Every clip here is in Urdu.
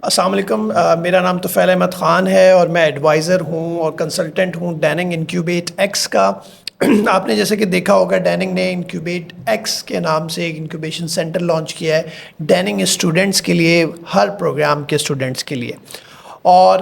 السلام علیکم، میرا نام طفیل احمد خان ہے اور میں ایڈوائزر ہوں اور کنسلٹنٹ ہوں ڈیننگ انکیوبیٹ ایکس کا۔ آپ نے جیسے کہ دیکھا ہوگا ڈیننگ نے انکیوبیٹ ایکس کے نام سے ایک انکیوبیشن سینٹر لانچ کیا ہے ڈیننگ اسٹوڈنٹس کے لیے، ہر پروگرام کے اسٹوڈنٹس کے لیے۔ اور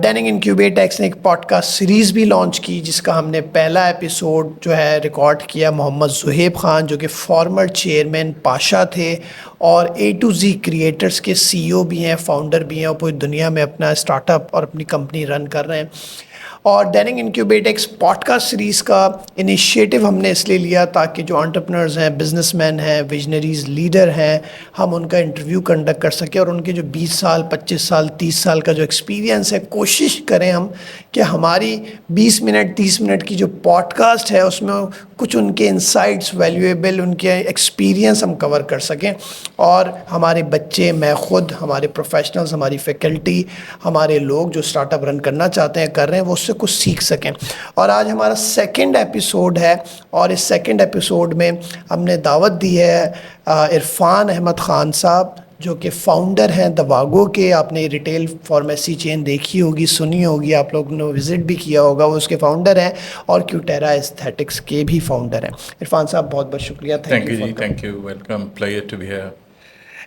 ڈیننگ انکیوبیٹ ایکس نے ایک پوڈ کاسٹ سیریز بھی لانچ کی جس کا ہم نے پہلا ایپیسوڈ جو ہے ریکارڈ کیا محمد زہیب خان، جو کہ فارمر چیئرمین پاشا تھے اور اے ٹو زی کریٹرز کے سی او بھی ہیں، فاؤنڈر بھی ہیں، اور پوری دنیا میں اپنا اسٹارٹ اپ اور اپنی کمپنی رن کر رہے ہیں۔ اور ڈیننگ incubate X podcast series کا انیشیٹو ہم نے اس لیے لیا تاکہ جو انٹرپرنرز ہیں، بزنس مین ہیں، ویژنریز لیڈر ہیں، ہم ان کا انٹرویو کنڈکٹ کر سکیں اور ان کے جو 20 سال 25 سال 30 سال کا جو ایکسپیرینس ہے کوشش کریں ہم کہ ہماری 20 منٹ 30 منٹ کی جو پوڈ کاسٹ ہے اس میں کچھ ان کے انسائٹس ویلیویبل، ان کے ایکسپیرینس ہم کور کر سکیں، اور ہمارے بچے، میں خود، ہمارے پروفیشنلز، ہماری فیکلٹی، ہمارے لوگ جو اسٹارٹ اپ رن کرنا چاہتے ہیں کر رہے ہیں، وہ اس سے کچھ سیکھ سکیں۔ اور آج ہمارا سیکنڈ ایپیسوڈ ہے اور اس سیکنڈ ایپیسوڈ میں ہم نے دعوت دی ہے عرفان احمد خان صاحب، جو کہ فاؤنڈر ہیں دواگو کے۔ آپ نے ریٹیل فارمیسی چین دیکھی ہوگی، سنی ہوگی، آپ لوگوں نے وزٹ بھی کیا ہوگا، وہ اس کے فاؤنڈر ہیں، اور کیوٹیرا ایستھیٹکس کے بھی فاؤنڈر ہیں۔ عرفان صاحب بہت بہت شکریہ، تھینک یو جی، thank you, welcome, pleasure to be here.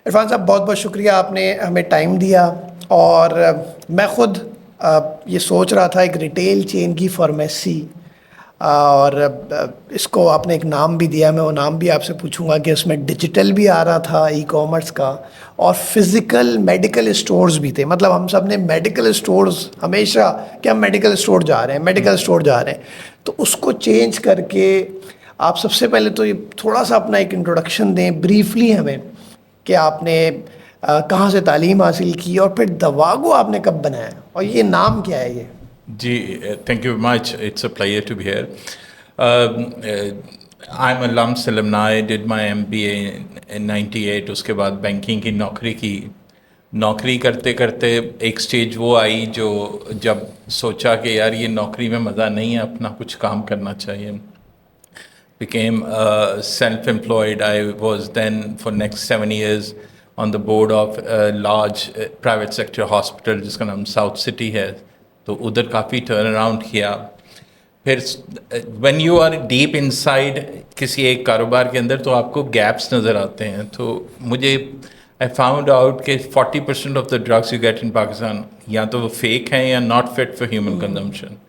Irfan صاحب بہت بہت شکریہ، آپ نے ہمیں ٹائم دیا۔ اور میں خود یہ سوچ رہا تھا ایک ریٹیل چین کی فارمیسی، اور اس کو آپ نے ایک نام بھی دیا، میں وہ نام بھی آپ سے پوچھوں گا کہ اس میں ڈیجیٹل بھی آ رہا تھا، ای کامرس کا، اور فزیکل میڈیکل اسٹورز بھی تھے۔ مطلب ہم سب نے میڈیکل اسٹورز ہمیشہ کہ ہم میڈیکل اسٹور جا رہے ہیں، میڈیکل اسٹور جا رہے ہیں، تو اس کو چینج کر کے آپ سب سے پہلے تو یہ تھوڑا سا اپنا ایک انٹروڈکشن دیں بریفلی ہمیں کہ آپ نے کہاں سے تعلیم حاصل کی اور پھر دواگو آپ نے کب بنایا اور یہ نام کیا ہے یہ؟ جی، thank you much, it's a pleasure to be here. I am a لم سلمنائی، ڈڈ مائی MBA in 98۔ اس کے بعد بینکنگ کی نوکری کی۔ نوکری کرتے کرتے ایک سٹیج وہ آئی جو جب سوچا کہ یار یہ نوکری میں مزہ نہیں ہے، اپنا کچھ کام کرنا چاہیے۔ became self-employed. I was then for next 7 years on the board of a large private sector hospital جس کا نام ساؤتھ سٹی ہے، تو ادھر کافی ٹرن اراؤنڈ کیا۔ پھر when you are deep inside کسی ایک کاروبار کے اندر تو آپ کو گیپس نظر آتے ہیں، تو مجھے I found out کہ 40% of the drugs you get in Pakistan یا تو وہ فیک ہیں یا not fit for human consumption۔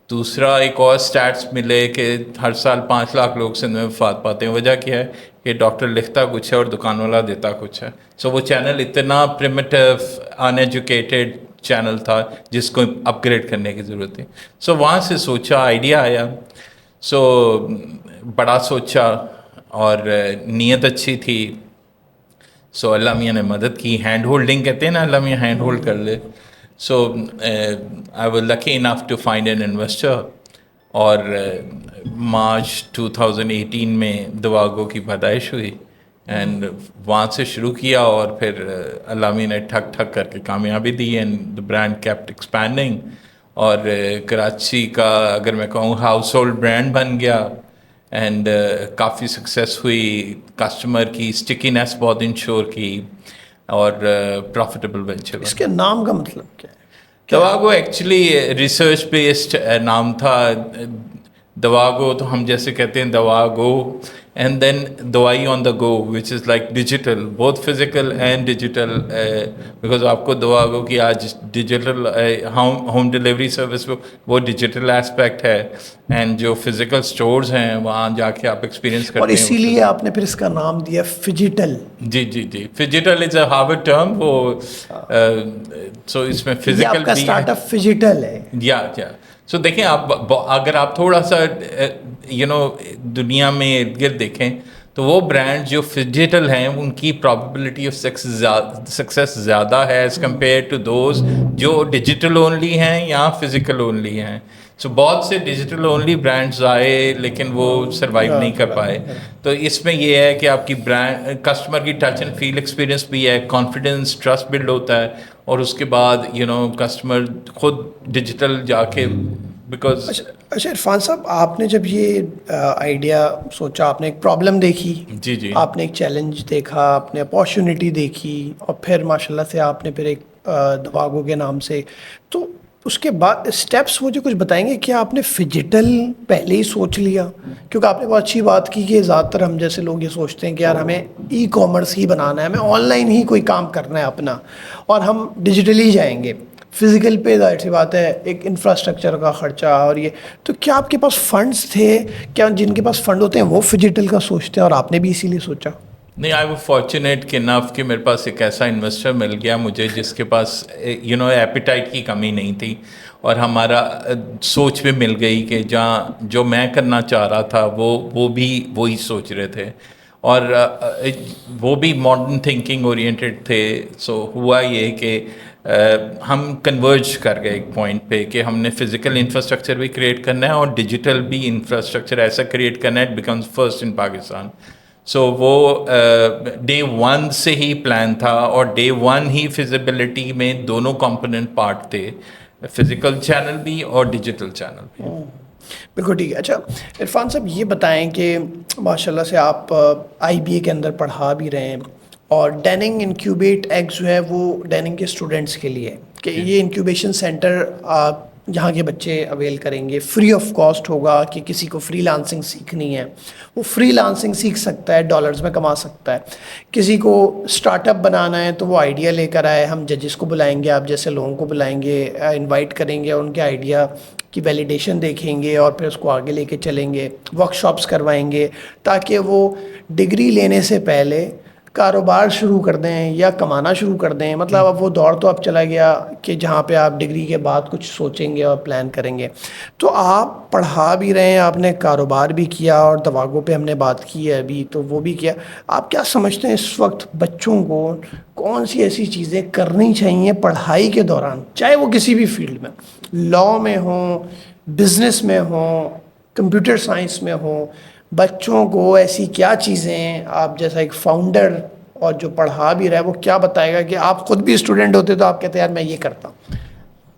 دوسرا ایک اور سٹیٹس ملے کہ ہر سال 5 لاکھ لوگ سندھ میں وفات پاتے ہیں۔ وجہ کیا ہے کہ ڈاکٹر لکھتا کچھ ہے اور دکان والا دیتا کچھ ہے۔ سو وہ چینل اتنا پریمیٹیو ان ایجوکیٹڈ چینل تھا جس کو اپ گریڈ کرنے کی ضرورت تھی۔ سو وہاں سے سوچا، آئیڈیا آیا، سو بڑا سوچا اور نیت اچھی تھی، سو اللہ میاں نے مدد کی۔ ہینڈ ہولڈنگ کہتے ہیں نا، اللہ میاں ہینڈ ہولڈ کر لے۔ So I was lucky enough to find an investor، اور مارچ 2018 میں دواگو کی پیدائش ہوئی، اینڈ وہاں سے شروع کیا، اور پھر اللہ میاں نے ٹھک ٹھک کر کے کامیابی دی، and the brand kept expanding، اور کراچی کا اگر میں کہوں ہاؤس ہولڈ برانڈ بن گیا، اینڈ کافی سکسیس ہوئی، کسٹمر کی اسٹکنیس بہت انشور کی، اور پروفیٹیبل وینچر۔ اس کے نام کا مطلب کیا ہے؟ دواگو ایکچولی ریسرچ بیسڈ نام تھا۔ دواگو تو ہم جیسے کہتے ہیں دواگو، اینڈ دین دوائی on the go which is like digital, both physical and digital, because آپ کو دواگو کی آج ڈیجیٹل ہوم ڈلیوری سروس وہ ڈیجیٹل ایسپیکٹ ہے، اینڈ جو فزیکل اسٹورز ہیں وہاں جا کے آپ ایکسپیرینس کرتے ہیں، اور اسی لیے آپ نے پھر اس کا نام دیا فیجیٹل۔ جی جی جی، فیجیٹل از اے ہارورڈ ٹرم، وہ سو اس میں فزیکل آپ کا اسٹارٹ اپ فیجیٹل ہے۔ یا سو دیکھیں، آپ اگر آپ تھوڑا سا دنیا میں ارد گرد دیکھیں تو وہ برانڈ جو فیجیٹل ہیں ان کی پرابیبلٹی آف سکسیس زیادہ ہے ایز کمپیئر ٹو دوز جو ڈیجیٹل اونلی ہیں یا فزیکل اونلی ہیں۔ سو بہت سے ڈیجیٹل اونلی برانڈز آئے لیکن وہ سروائیو نہیں کر پائے۔ تو اس میں یہ ہے کہ آپ کی برانڈ کسٹمر کی ٹچ اینڈ فیل ایکسپیرینس بھی ہے، کانفیڈنس، ٹرسٹ بلڈ ہوتا ہے، اور اس کے بعد کسٹمر خود ڈیجیٹل جا کے بیکاز۔ اچھا عرفان صاحب، آپ نے جب یہ آئیڈیا سوچا، آپ نے ایک پرابلم دیکھی، جی جی، آپ نے ایک چیلنج دیکھا، آپ نے اپارچونیٹی دیکھی، اور پھر ماشاء اللہ سے آپ نے پھر ایک دواگو کے نام سے. تو اس کے بعد اسٹیپس مجھے کچھ بتائیں گے؟ کیا آپ نے فیجیٹل پہلے ہی سوچ لیا؟ کیونکہ آپ نے بہت اچھی بات کی کہ زیادہ تر ہم جیسے لوگ یہ سوچتے ہیں کہ یار ہمیں ای کامرس ہی بنانا ہے, ہمیں آن لائن ہی کوئی کام کرنا ہے اپنا, اور ہم ڈیجیٹلی جائیں گے. فزیکل پہ ظاہر سی بات ہے ایک انفراسٹرکچر کا خرچہ اور یہ. تو کیا آپ کے پاس فنڈس تھے؟ کیا جن کے پاس فنڈ ہوتے ہیں وہ فیجیٹل کا سوچتے ہیں اور آپ نے بھی اسی لیے سوچا؟ نہیں, آئی وہ فارچونیٹ کہ انف کہ میرے پاس ایک ایسا انویسٹر مل گیا مجھے جس کے پاس ایپیٹائٹ کی کمی نہیں تھی, اور ہمارا سوچ بھی مل گئی کہ جہاں جو میں کرنا چاہ رہا تھا وہ بھی وہی سوچ رہے تھے, اور وہ بھی ماڈرن تھنکنگ اورینٹیڈ تھے. سو ہوا یہ کہ ہم کنورج کر گئے ایک پوائنٹ پہ کہ ہم نے فزیکل انفراسٹرکچر بھی کریٹ کرنا ہے اور ڈیجیٹل بھی انفراسٹرکچر ایسا کریٹ کرنا ہے it becomes first in Pakistan. So وہ ڈے ون سے ہی پلان تھا, اور ڈے ون ہی فیزیبلٹی میں دونوں کمپوننٹ پارٹ تھے, فزیکل چینل بھی اور ڈیجیٹل چینل بھی. بالکل ٹھیک ہے. اچھا عرفان صاحب یہ بتائیں کہ ماشاء اللہ سے آپ آئی بی اے کے اندر پڑھا بھی رہے ہیں, اور ڈیننگ انکیوبیٹ ایگ جو ہے وہ ڈیننگ کے اسٹوڈنٹس کے لیے کہ یہ انکیوبیشن سینٹر جہاں کے بچے اویل کریں گے, فری آف کاسٹ ہوگا, کہ کسی کو فری لانسنگ سیکھنی ہے وہ فری لانسنگ سیکھ سکتا ہے, ڈالرز میں کما سکتا ہے. کسی کو اسٹارٹ اپ بنانا ہے تو وہ آئیڈیا لے کر آئے, ہم ججز کو بلائیں گے, آپ جیسے لوگوں کو بلائیں گے, انوائٹ کریں گے, اور ان کے آئیڈیا کی ویلیڈیشن دیکھیں گے اور پھر اس کو آگے لے کے چلیں گے, ورک شاپس کروائیں گے تاکہ وہ ڈگری لینے سے پہلے کاروبار شروع کر دیں یا کمانا شروع کر دیں. مطلب اب وہ دور تو اب چلا گیا کہ جہاں پہ آپ ڈگری کے بعد کچھ سوچیں گے اور پلان کریں گے. تو آپ پڑھا بھی رہے ہیں, آپ نے کاروبار بھی کیا, اور دواگوں پہ ہم نے بات کی ہے ابھی تو وہ بھی کیا. آپ کیا سمجھتے ہیں اس وقت بچوں کو کون سی ایسی چیزیں کرنی چاہیے پڑھائی کے دوران, چاہے وہ کسی بھی فیلڈ میں, لاء میں ہوں, بزنس میں ہوں, کمپیوٹر سائنس میں ہوں, بچوں کو ایسی کیا چیزیں, آپ جیسا ایک فاؤنڈر اور جو پڑھا بھی رہا ہے وہ کیا بتائے گا کہ آپ خود بھی اسٹوڈنٹ ہوتے تو آپ کہتے ہیں یار میں یہ کرتا ہوں؟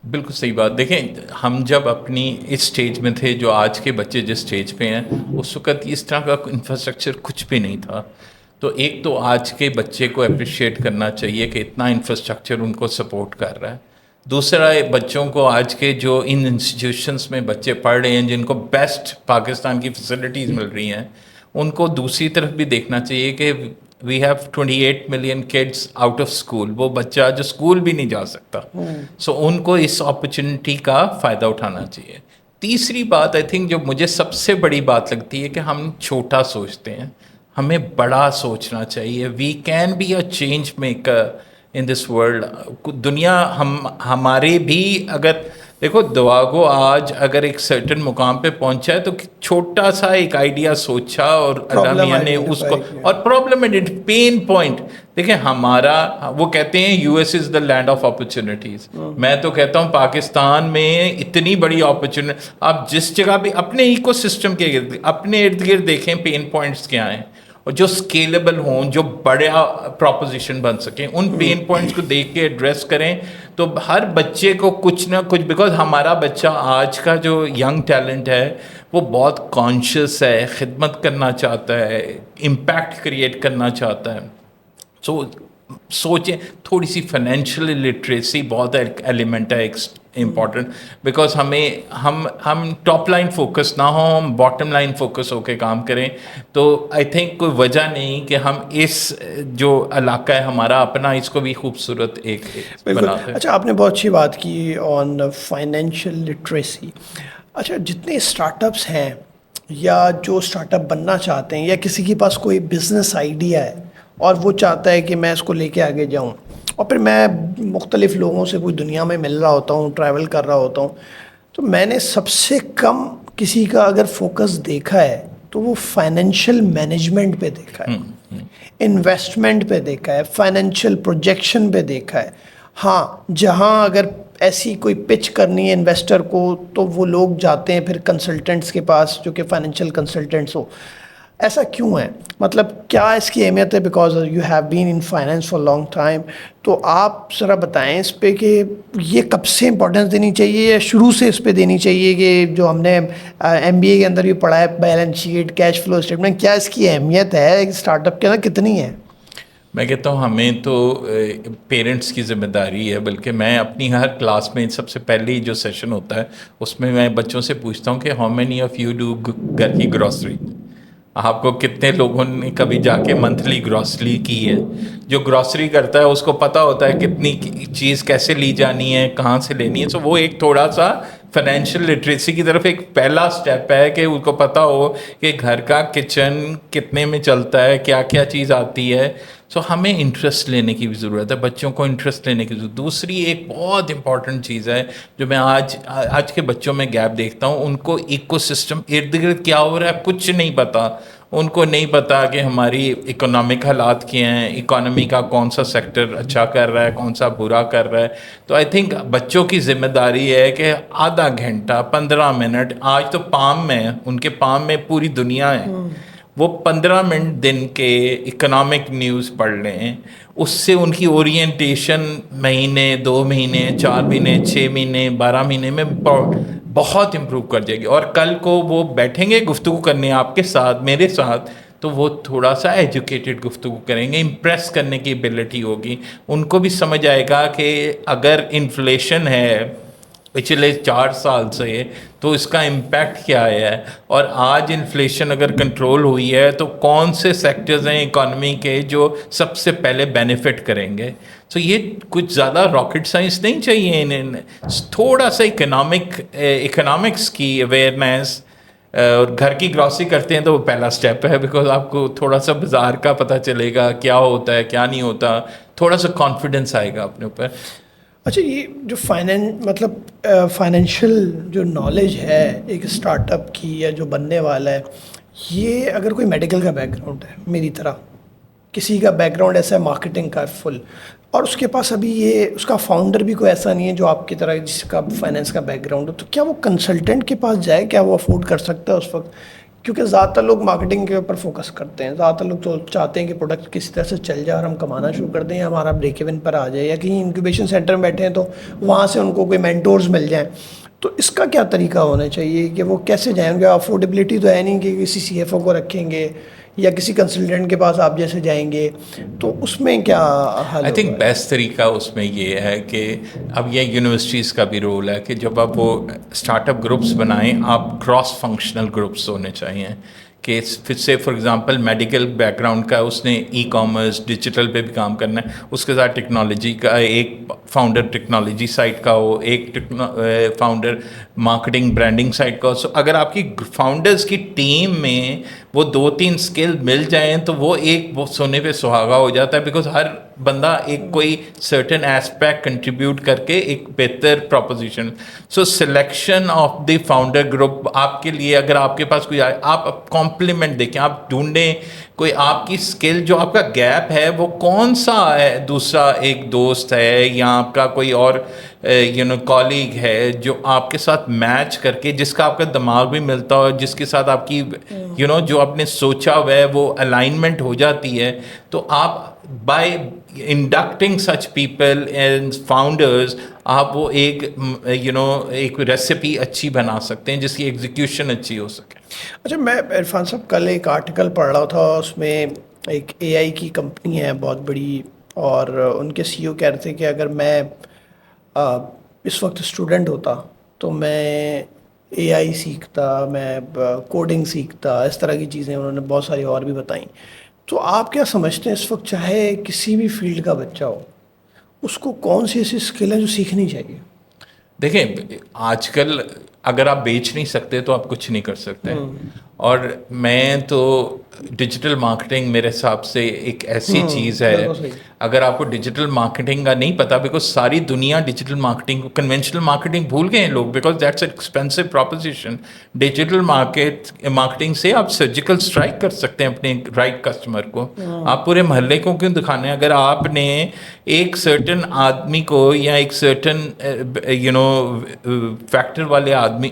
بالکل صحیح بات. دیکھیں ہم جب اپنی اس سٹیج میں تھے, جو آج کے بچے جس سٹیج پہ ہیں, اس وقت اس طرح کا انفراسٹرکچر کچھ بھی نہیں تھا. تو ایک تو آج کے بچے کو اپریشیٹ کرنا چاہیے کہ اتنا انفراسٹرکچر ان کو سپورٹ کر رہا ہے. دوسرا, بچوں کو آج کے جو ان انسٹیٹیوشنس میں بچے پڑھ رہے ہیں جن کو بیسٹ پاکستان کی فیسلٹیز مل رہی ہیں, ان کو دوسری طرف بھی دیکھنا چاہیے کہ we have 28 million kids out of school, وہ بچہ جو اسکول بھی نہیں جا سکتا. سو ان کو اس اپرچونٹی کا فائدہ اٹھانا چاہیے. تیسری بات آئی تھنک جو مجھے سب سے بڑی بات لگتی ہے کہ ہم چھوٹا سوچتے ہیں, ہمیں بڑا سوچنا چاہیے. We can be a change maker in this world. دنیا ہمارے بھی, اگر دیکھو دواگو آج اگر ایک سرٹن مقام پہ پہنچا ہے تو چھوٹا سا ایک آئیڈیا سوچا اور اللہ میاں نے اس کو, اور پرابلم پین پوائنٹ دیکھیں ہمارا, وہ کہتے ہیں U S is the land of opportunities. میں تو کہتا ہوں پاکستان میں اتنی بڑی اپرچونیٹی, آپ جس جگہ بھی اپنے ایکو سسٹم کے گرد اپنے ارد گرد دیکھیں پین پوائنٹس کیا ہیں, اور جو اسکیلیبل ہوں, جو بڑا پروپوزیشن بن سکیں, ان پین پوائنٹس کو دیکھ کے ایڈریس کریں. تو ہر بچے کو کچھ نہ کچھ, بیکاز ہمارا بچہ آج کا جو ینگ ٹیلنٹ ہے وہ بہت کانشیس ہے, خدمت کرنا چاہتا ہے, امپیکٹ کریٹ کرنا چاہتا ہے. سو سوچیں, تھوڑی سی فائنینشیل لٹریسی بہت ایلیمنٹ ہے امپورٹنٹ, بیکاز ہم ٹاپ لائن فوکس نہ ہوں, ہم باٹم لائن فوکس ہو کے کام کریں. تو آئی تھنک کوئی وجہ نہیں کہ ہم اس جو علاقہ ہے ہمارا اپنا, اس کو بھی خوبصورت ایک بناتے ہیں. اچھا آپ نے بہت اچھی بات کی آن فائنینشیل لٹریسی. اچھا جتنے اسٹارٹ اپس ہیں یا جو اسٹارٹ اپ بننا چاہتے ہیں, یا کسی کے پاس کوئی بزنس آئیڈیا ہے اور وہ چاہتا ہے کہ میں اس کو لے کے آگے جاؤں, اور پھر میں مختلف لوگوں سے پوری دنیا میں مل رہا ہوتا ہوں, ٹریول کر رہا ہوتا ہوں, تو میں نے سب سے کم کسی کا اگر فوکس دیکھا ہے تو وہ فائنینشیل مینجمنٹ پہ دیکھا ہے, انویسٹمنٹ پہ دیکھا ہے, فائنینشیل پروجیکشن پہ دیکھا ہے. ہاں جہاں اگر ایسی کوئی پچ کرنی ہے انویسٹر کو تو وہ لوگ جاتے ہیں پھر کنسلٹنٹس کے پاس جو کہ فائنینشیل کنسلٹنٹس ہو. ایسا کیوں ہے, مطلب کیا اس کی اہمیت ہے؟ Because you have been in finance for long time. تو آپ ذرا بتائیں اس پہ کہ یہ کب سے امپورٹنس دینی چاہیے, یا شروع سے اس پہ دینی چاہیے کہ جو ہم نے ایم بی اے کے اندر بھی پڑھا ہے, balance sheet, cash flow statement, کیا اس کی اہمیت ہے اسٹارٹ اپ کے اندر کتنی ہے؟ میں کہتا ہوں ہمیں تو پیرنٹس کی ذمہ داری ہے، بلکہ میں اپنی ہر کلاس میں سب سے پہلے جو سیشن ہوتا ہے اس میں بچوں سے پوچھتا ہوں کہ how many of you do گھر کی گروسری. آپ کو کتنے لوگوں نے کبھی جا کے منتھلی گروسری کی ہے؟ جو گروسری کرتا ہے اس کو پتہ ہوتا ہے کتنی چیز کیسے لی جانی ہے، کہاں سے لینی ہے. سو وہ ایک تھوڑا سا فائنینشیل لٹریسی کی طرف ایک پہلا سٹیپ ہے کہ ان کو پتہ ہو کہ گھر کا کچن کتنے میں چلتا ہے، کیا کیا چیز آتی ہے. سو ہمیں انٹرسٹ لینے کی بھی ضرورت ہے، بچوں کو انٹرسٹ لینے کی ضرورت. دوسری ایک بہت امپورٹنٹ چیز ہے جو میں آج کے بچوں میں گیپ دیکھتا ہوں، ان کو ایکو سسٹم ارد گرد کیا ہو رہا ہے کچھ نہیں پتہ. ان کو نہیں پتا کہ ہماری اکنامک حالات کیا ہیں، اکانومی کا کون سا سیکٹر اچھا کر رہا ہے، کون سا برا کر رہا ہے. تو آئی تھنک بچوں کی ذمہ داری ہے کہ آدھا گھنٹہ 15 منٹ، آج تو پام میں ان کے پام میں پوری دنیا ہے، وہ 15 منٹ دن کے اکنامک نیوز پڑھ لیں. اس سے ان کی اورینٹیشن مہینے، 2 مہینے، 4 مہینے، 6 مہینے، 12 مہینے میں بہت امپروو کر جائے گی. اور کل کو وہ بیٹھیں گے گفتگو کرنے آپ کے ساتھ، میرے ساتھ، تو وہ تھوڑا سا ایجوکیٹڈ گفتگو کریں گے، امپریس کرنے کی ایبلٹی ہوگی. ان کو بھی سمجھ آئے گا کہ اگر انفلیشن ہے پچھلے 4 سال سے تو اس کا امپیکٹ کیا ہے، اور آج انفلیشن اگر کنٹرول ہوئی ہے تو کون سے سیکٹرز ہیں اکانومی کے جو سب سے پہلے بینیفٹ کریں گے. سو یہ کچھ زیادہ راکٹ سائنس نہیں چاہیے انہیں، تھوڑا سا اکنامکس کی اویئرنیس. اور گھر کی گراسری کرتے ہیں تو وہ پہلا سٹیپ ہے، بیکاز آپ کو تھوڑا سا بازار کا پتہ چلے گا کیا ہوتا ہے کیا نہیں ہوتا، تھوڑا سا کانفیڈنس آئے گا اپنے اوپر. اچھا، یہ جو فائنینشیل جو نالج ہے ایک اسٹارٹ اپ کی یا جو بننے والا ہے، یہ اگر کوئی میڈیکل کا بیک گراؤنڈ ہے میری طرح، کسی کا بیک گراؤنڈ ایسا ہے مارکیٹنگ کا فل، اور اس کے پاس ابھی یہ اس کا فاؤنڈر بھی کوئی ایسا نہیں ہے جو آپ کی طرح جس کا فائنینس کا بیک گراؤنڈ ہو، تو کیا وہ کنسلٹنٹ کے پاس جائے؟ کیا وہ افورڈ کر سکتا ہے اس وقت؟ کیونکہ زیادہ تر لوگ مارکیٹنگ کے اوپر فوکس کرتے ہیں، زیادہ تر لوگ تو چاہتے ہیں کہ پروڈکٹ کسی طرح سے چل جائے اور ہم کمانا شروع کر دیں، یا ہمارا بریک ایون پر آ جائے، یا کہیں انکیوبیشن سینٹر میں بیٹھے ہیں تو وہاں سے ان کو کوئی مینٹورز مل جائیں. تو اس کا کیا طریقہ ہونا چاہیے کہ وہ کیسے جائیں گے؟ افورڈیبلٹی تو ہے نہیں کہ کسی سی ایف او کو رکھیں گے یا کسی کنسلٹنٹ کے پاس آپ جیسے جائیں گے، تو اس میں کیا حل؟ آئی تھنک بیسٹ طریقہ اس میں یہ ہے کہ اب یہ یونیورسٹیز کا بھی رول ہے کہ جب آپ وہ اسٹارٹ اپ گروپس بنائیں، آپ کراس فنکشنل گروپس ہونے چاہیے. کہ پھر سے for example medical back ground کا اس نے ای کامرس ڈیجیٹل پہ بھی کام کرنا ہے، اس کے ساتھ ٹیکنالوجی کا ایک فاؤنڈر ٹیکنالوجی سائٹ کا ہو، ایک فاؤنڈر مارکیٹنگ برانڈنگ سائٹ کا ہو. سو اگر آپ کی فاؤنڈرز کی ٹیم میں وہ 2-3 اسکل مل جائیں تو وہ ایک سونے پہ سہاگا ہو جاتا ہے، بیکاز ہر بندہ ایک کوئی سرٹن ایسپیکٹ کنٹریبیوٹ کر کے ایک بہتر proposition. So selection of the founder group آپ کے لیے، اگر آپ کے پاس کوئی آپ کمپلیمنٹ دیکھیں، آپ ڈھونڈیں کوئی آپ کی اسکل جو آپ کا گیپ ہے وہ کون سا ہے، دوسرا ایک دوست ہے یا آپ کا کوئی اور کالیگ ہے جو آپ کے ساتھ میچ کر کے، جس کا آپ کا دماغ بھی ملتا ہو، جس کے ساتھ آپ کی جو آپ نے سوچا ہوا ہے وہ الائنمنٹ ہو جاتی ہے. تو آپ by inducting such people and founders آپ وہ ایک ریسیپی اچھی بنا سکتے ہیں جس کی ایگزیکیوشن اچھی ہو سکے. اچھا، میں عرفان صاحب کل ایک آرٹیکل پڑھ رہا تھا، اس میں ایک اے آئی کی کمپنی ہے بہت بڑی، اور ان کے سی او کہہ رہے تھے کہ اگر میں اس وقت اسٹوڈنٹ ہوتا تو میں اے آئی سیکھتا، میں کوڈنگ سیکھتا، اس طرح کی چیزیں انہوں نے بہت ساری اور بھی بتائیں. تو آپ کیا سمجھتے ہیں اس وقت چاہے کسی بھی فیلڈ کا بچہ ہو، اس کو کون سی ایسی اسکل ہے جو سیکھنی چاہیے؟ دیکھیں آج کل اگر آپ بیچ نہیں سکتے تو آپ کچھ نہیں کر سکتے. اور میں تو ڈیجیٹل مارکیٹنگ میرے حساب سے ایک ایسی چیز ہے، اگر آپ کو ڈیجیٹل مارکیٹنگ کا نہیں پتا، بیکاز ساری دنیا ڈیجیٹل مارکیٹنگ، کنونشنل مارکیٹنگ بھول گئے ہیں لوگ، because that's an expensive proposition. Digital marketing سے آپ سرجیکل اسٹرائک کر سکتے ہیں اپنے رائٹ کسٹمر کو. آپ پورے محلے کو کیوں دکھانے؟ اگر آپ نے ایک سرٹن آدمی کو یا ایک سرٹن فیکٹر والے آدمی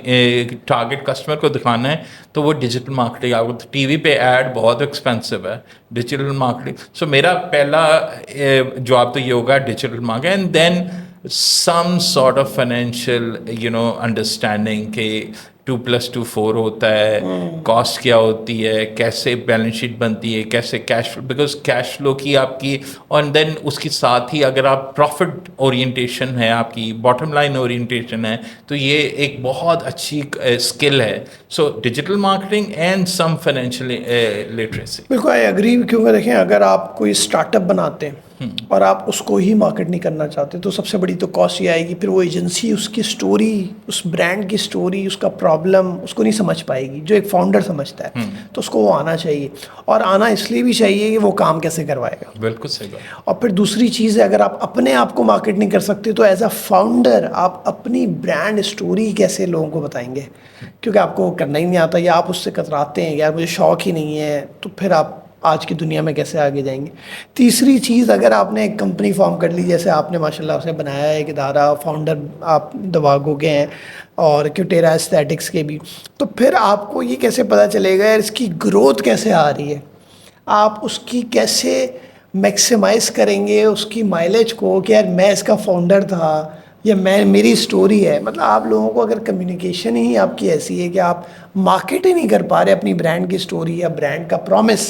ٹارگیٹ کسٹمر کو دکھانا ہے تو وہ ڈیجیٹل مارکیٹنگ. آپ کو ٹی وی پہ ایڈ بہت ایکسپینسو ہے، ڈیجیٹل مارکیٹنگ. سو میرا پہلا جواب تو یہ ہوگا digital marketing, and then some sort of financial understanding کہ 2+2 4 ہوتا ہے, کاسٹ کیا ہوتی ہے, کیسے بیلنس شیٹ بنتی ہے, کیسے cash flow, because cash flow کی آپ کی, اور دین اس کے ساتھ ہی اگر آپ پروفٹ اورینٹیشن ہے, آپ کی باٹم لائن اورینٹیشن ہے, تو یہ ایک بہت اچھی اسکل ہے. So digital marketing and some financial literacy. بالکل آئی ایگری, کیونکہ دیکھیں اگر آپ کوئی اسٹارٹ اپ بناتے ہیں اور آپ اس کو ہی مارکیٹ نہیں کرنا چاہتے تو سب سے بڑی تو کاسٹ یہ آئے گی, پھر وہ ایجنسی اس کی اسٹوری, اس برانڈ کی اسٹوری, اس کا پرابلم اس کو نہیں سمجھ پائے گی جو ایک فاؤنڈر سمجھتا ہے. تو اس کو وہ آنا چاہیے, اور آنا اس لیے بھی چاہیے کہ وہ کام کیسے کروائے گا. بالکل صحیح بات. اور پھر دوسری چیز ہے, اگر آپ اپنے آپ کو مارکیٹ نہیں کر سکتے تو ایز اے فاؤنڈر آپ اپنی برانڈ اسٹوری کیسے لوگوں کو بتائیں گے, کیونکہ آپ کو کرنا ہی نہیں آتا یا آپ اس سے کتراتے ہیں, یار مجھے شوق ہی نہیں ہے, تو پھر آپ آج کی دنیا میں کیسے آگے جائیں گے. تیسری چیز, اگر آپ نے ایک کمپنی فارم کر لی, جیسے آپ نے ماشاء اللہ سے بنایا ہے ایک ادارہ, فاؤنڈر آپ دواگو کے ہیں اور کیوٹیرا ایستھیٹکس کے بھی, تو پھر آپ کو یہ کیسے پتہ چلے گا یار اس کی گروتھ کیسے آ رہی ہے, آپ اس کی کیسے میکسیمائز کریں گے اس کی مائلیج کو, کہ یار میں اس کا فاؤنڈر تھا یا میری اسٹوری ہے. مطلب آپ لوگوں کو اگر کمیونیکیشن ہی آپ کی ایسی ہے کہ آپ مارکیٹ ہی نہیں کر پا رہے اپنی برانڈ کی اسٹوری یا برانڈ کا پرومس,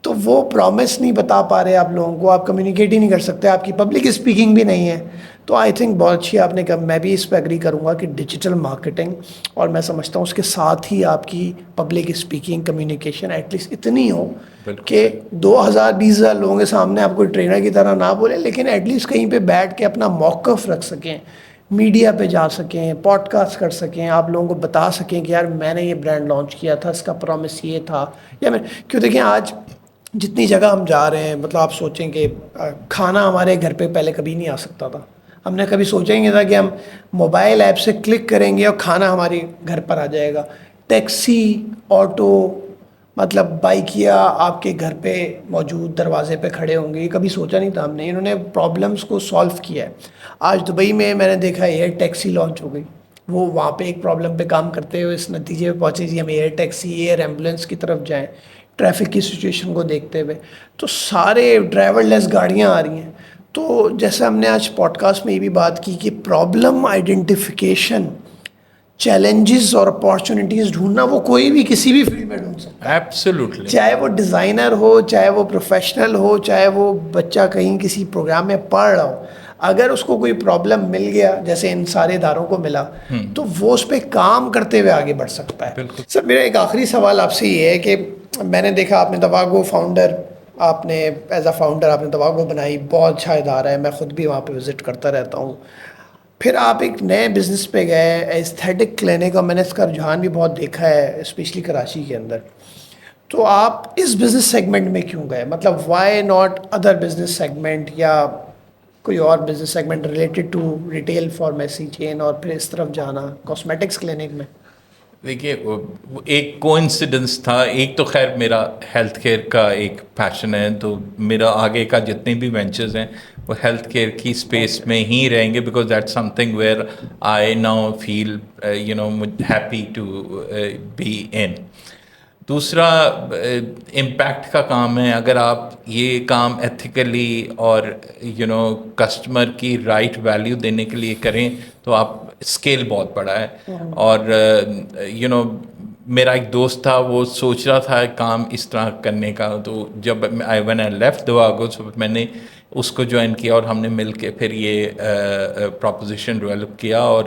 تو وہ پرومس نہیں بتا پا رہے آپ لوگوں کو, آپ کمیونیکیٹ ہی نہیں کر سکتے, آپ کی پبلک اسپیکنگ بھی نہیں ہے. تو آئی تھنک بہت اچھی آپ نے کہا, میں بھی اس پہ ایگری کروں گا کہ ڈیجیٹل مارکیٹنگ, اور میں سمجھتا ہوں اس کے ساتھ ہی آپ کی public speaking communication at least اتنی ہو کہ 2000-20,000 لوگوں کے سامنے آپ کو ٹرینر کی طرح نہ بولیں, لیکن ایٹ لیسٹ کہیں پہ بیٹھ کے اپنا موقف رکھ سکیں, میڈیا پہ جا سکیں, پوڈ کاسٹ کر سکیں, آپ لوگوں کو بتا سکیں کہ یار میں نے یہ برانڈ لانچ کیا تھا, اس کا پرومس یہ تھا. یا میں کیوں, دیکھیں آج جتنی جگہ ہم جا رہے ہیں, مطلب آپ سوچیں کہ کھانا ہمارے گھر پہ پہلے کبھی نہیں آ سکتا تھا, ہم نے کبھی سوچیں گے تھا کہ ہم موبائل ایپ سے کلک کریں گے اور کھانا ہمارے گھر پر آ جائے گا. ٹیکسی, آٹو, مطلب بائکیا آپ کے گھر پہ موجود دروازے پہ کھڑے ہوں گے, یہ کبھی سوچا نہیں تھا ہم نے. انہوں نے پرابلمس کو سالو کیا ہے. آج دبئی میں میں نے دیکھا ایئر ٹیکسی لانچ ہو گئی, وہ وہاں پہ ایک پرابلم پہ کام کرتے ہوئے اس نتیجے پہ پہنچے جی ہم ایئر ٹیکسی, ایئر ایمبولینس کی طرف جائیں ٹریفک کی سچویشن کو دیکھتے ہوئے. تو سارے ڈرائیور لیس گاڑیاں آ رہی ہیں. تو جیسے ہم نے آج پوڈ کاسٹ میں یہ بھی بات کی کہ پرابلم آئیڈینٹیفیکیشن, چیلنجز اور اپارچونیٹیز ڈھونڈنا, وہ کوئی بھی کسی بھی فیلڈ میں ڈھونڈ سکتا ہے. ایبسلیوٹلی. چاہے وہ ڈیزائنر ہو, چاہے وہ پروفیشنل ہو, چاہے وہ بچہ کہیں کسی پروگرام میں پڑھ رہا ہو, اگر اس کو کوئی پرابلم مل گیا جیسے ان سارے اداروں کو ملا, تو وہ اس پہ کام کرتے ہوئے آگے بڑھ سکتا ہے. سر میرا ایک آخری سوال آپ سے یہ ہے کہ میں نے دیکھا آپ نے دواگو فاؤنڈر, آپ نے ایز اے فاؤنڈر آپ نے دواگو بنائی, بہت اچھا ادارہ ہے, میں خود بھی وہاں پہ وزٹ کرتا رہتا ہوں. پھر آپ ایک نئے بزنس پہ گئے, ایستھیٹک کلینک, اور میں نے اس کا رجحان بھی بہت دیکھا ہے اسپیشلی کراچی کے اندر. تو آپ اس بزنس سیگمنٹ میں کیوں گئے, مطلب why not other business segment یا کوئی اور business segment related to retail pharmacy chain, اور پھر اس طرف جانا کاسمیٹکس کلینک میں؟ دیکھیے ایک کوئنسیڈنس تھا. ایک تو خیر میرا ہیلتھ کیئر کا ایک پیشن ہے, تو میرا آگے کا جتنے بھی وینچرز ہیں وہ ہیلتھ کیئر کی اسپیس میں ہی رہیں گے, because that something where I now feel happy to be in. دوسرا امپیکٹ کا کام ہے. اگر آپ یہ کام ایتھیکلی اور کسٹمر کی رائٹ ویلیو دینے کے لیے کریں تو آپ اسکیل بہت بڑا ہے. اور میرا ایک دوست تھا, وہ سوچ رہا تھا کام اس طرح کرنے کا, تو جب when I left دواگو میں نے اس کو جوائن کیا اور ہم نے مل کے پھر یہ پروپوزیشن ڈیولپ کیا, اور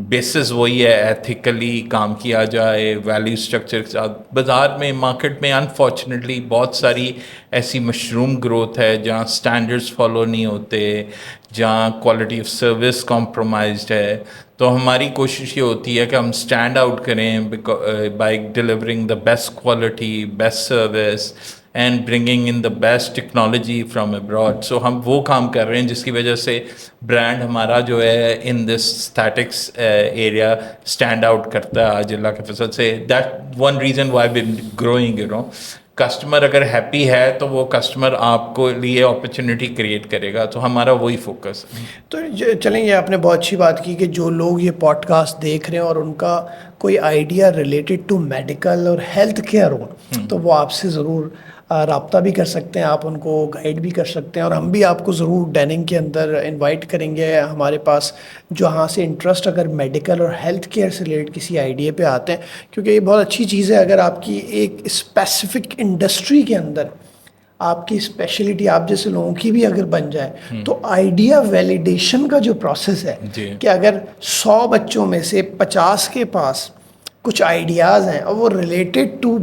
بیسس وہی ہے ایتھیکلی کام کیا جائے, ویلیو اسٹرکچر کے ساتھ. بازار میں مارکیٹ میں انفارچونیٹلی بہت ساری ایسی مشروم گروتھ ہے جہاں اسٹینڈرڈس فالو نہیں ہوتے, جہاں کوالٹی آف سروس کمپرومائزڈ ہے. تو ہماری کوشش یہ ہوتی ہے کہ ہم اسٹینڈ آؤٹ کریں by delivering the best quality, best service and bringing in the best technology from abroad. So ہم وہ کام کر رہے ہیں جس کی وجہ سے برانڈ ہمارا جو ہے in this aesthetics area stand out کرتا ہے آج اللہ کے فضل سے. That one reason why be growing. Customer اگر ہیپی ہے تو وہ کسٹمر آپ کو لیے اپرچونیٹی کریٹ کرے گا, تو ہمارا وہی فوکس ہے. تو چلیں, یہ آپ نے بہت اچھی بات کی کہ جو لوگ یہ پوڈ کاسٹ دیکھ رہے ہیں اور ان کا کوئی آئیڈیا ریلیٹڈ ٹو میڈیکل اور ہیلتھ کیئر ہو, تو وہ آپ سے ضرور رابطہ بھی کر سکتے ہیں, آپ ان کو گائیڈ بھی کر سکتے ہیں, اور ہم بھی آپ کو ضرور ڈیننگ کے اندر انوائٹ کریں گے ہمارے پاس, جہاں سے انٹرسٹ اگر میڈیکل اور ہیلتھ کیئر سے ریلیٹڈ کسی آئیڈیا پہ آتے ہیں, کیونکہ یہ بہت اچھی چیز ہے اگر آپ کی ایک اسپیسیفک انڈسٹری کے اندر آپ کی اسپیشلٹی آپ جیسے لوگوں کی بھی اگر بن جائے تو آئیڈیا ویلیڈیشن کا جو پروسیس ہے کہ اگر 100 بچوں میں سے 50 کے پاس کچھ آئیڈیاز ہیں اور وہ ریلیٹڈ ٹو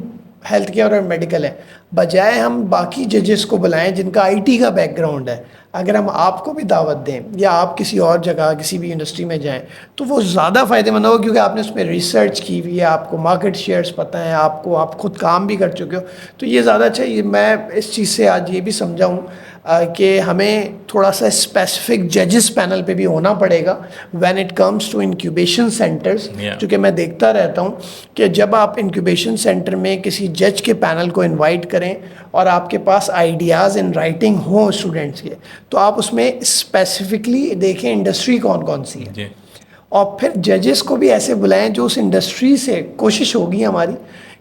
ہیلتھ کیئر اور میڈیکل ہے, بجائے ہم باقی ججز کو بلائیں جن کا آئی ٹی کا بیک گراؤنڈ ہے, اگر ہم آپ کو بھی دعوت دیں یا آپ کسی اور جگہ کسی بھی انڈسٹری میں جائیں تو وہ زیادہ فائدہ مند ہوگا, کیونکہ آپ نے اس میں ریسرچ کی ہوئی ہے, آپ کو مارکیٹ شیئرز پتہ ہیں, آپ خود کام بھی کر چکے ہو, تو یہ زیادہ اچھا ہے. میں اس چیز سے آج یہ بھی سمجھا ہوں کہ ہمیں تھوڑا سا اسپیسیفک ججز پینل پہ بھی ہونا پڑے گا when it comes to incubation centres, کیونکہ میں دیکھتا رہتا ہوں کہ جب آپ انکیوبیشن سینٹر میں کسی جج کے پینل کو انوائٹ کریں اور آپ کے پاس آئیڈیاز ان رائٹنگ ہوں اسٹوڈنٹس کے, تو آپ اس میں اسپیسیفکلی دیکھیں انڈسٹری کون کون سی ہے, اور پھر ججز کو بھی ایسے بلائیں جو اس انڈسٹری سے, کوشش ہوگی ہماری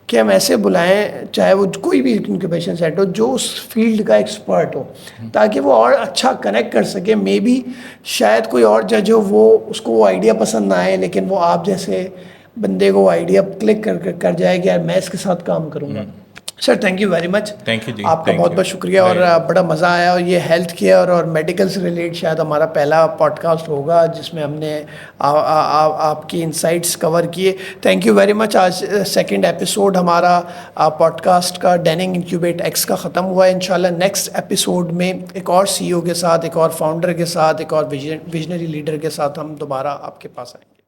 کہ ہم ایسے بلائیں چاہے وہ کوئی بھی انکیوبیشن سینٹر ہو جو اس فیلڈ کا ایکسپرٹ ہو, تاکہ وہ اور اچھا کنیکٹ کر سکے. مے بی شاید کوئی اور جج ہو وہ اس کو وہ آئیڈیا پسند نہ آئے, لیکن وہ آپ جیسے بندے کو آئیڈیا کلک کر جائے کہ یار میں اس کے ساتھ کام کروں گا. Sir thank you very much, آپ کا بہت بہت شکریہ, اور بڑا مزہ آیا. اور یہ ہیلتھ کیئر اور میڈیکل سے ریلیٹ شاید ہمارا پہلا پوڈ کاسٹ ہوگا جس میں ہم نے آپ کی انسائٹس کور کیے. تھینک یو ویری مچ. آج سیکنڈ ایپیسوڈ ہمارا پوڈ کاسٹ کا ڈیننگ انکیوبیٹ ایکس کا ختم ہوا ہے. انشاءاللہ نیکسٹ ایپیسوڈ میں ایک اور سی او کے ساتھ, ایک اور فاؤنڈر کے ساتھ, ایک اور ویژنری لیڈر کے ساتھ ہم دوبارہ آپ کے پاس آئیں گے.